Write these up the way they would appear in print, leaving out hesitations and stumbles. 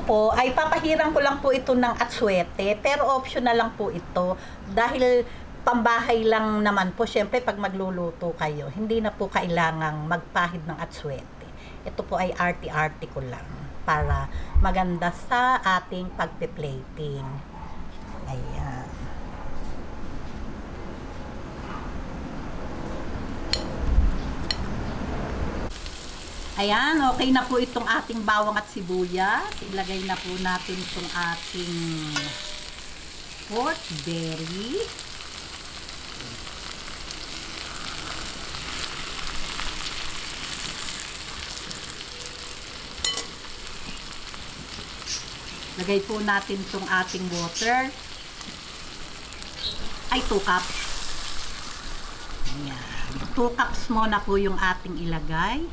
po ay papahiran ko lang po ito ng atsuete, pero optional lang po ito dahil pambahay lang naman po. Syempre pag magluluto kayo, hindi na po kailangang magpahid ng atsuete. Ito po ay arty-arty ko lang para maganda sa ating pagpe-plating. Ayan. Ayan, okay na po itong ating bawang at sibuyas. Ilagay na po natin itong ating pork belly. Lagay po natin itong ating water. Ay, 2 cups. Ayan. 2 cups muna po yung ating ilagay.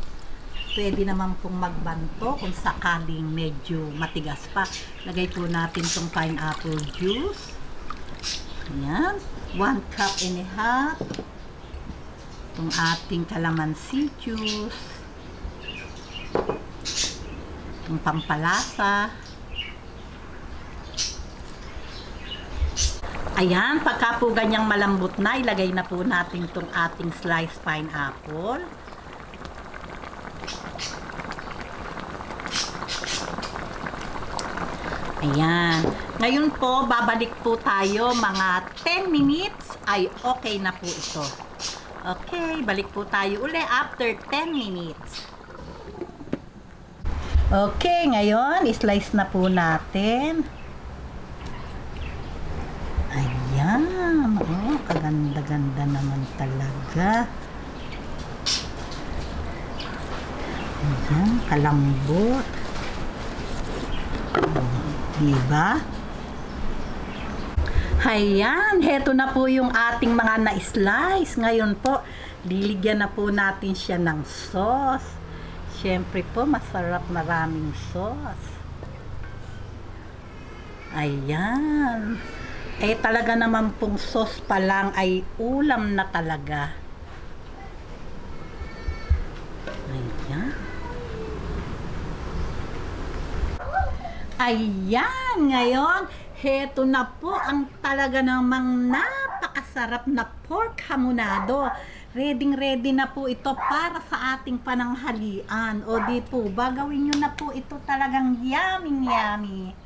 Pwede naman pong magbanto kung sakaling medyo matigas pa. Lagay po natin itong pineapple juice. Ayan. 1 cup and a half. Itong ating calamansi juice. Itong pampalasa. Ayan. Pagka po ganyang malambot na, ilagay na po natin itong ating sliced pineapple. Ayan. Ngayon po, babalik po tayo mga 10 minutes ay okay na po ito. Okay, balik po tayo uli after 10 minutes. Okay, ngayon, slice na po natin. Ayan. Oh, kaganda-ganda naman talaga. Ayan, kalambot. Diba? Ayan, heto na po yung ating mga na-slice. Ngayon po, liligyan na po natin siya ng sauce. Siyempre po, masarap, maraming sauce. Ayan. Eh, talaga naman pong sauce pa lang ay ulam na talaga. Ayan. Ayan, ngayon, heto na po ang talaga namang napakasarap na pork hamonado. Ready na po ito para sa ating pananghalian. O di po ba, gawin nyo na po ito talagang yummy.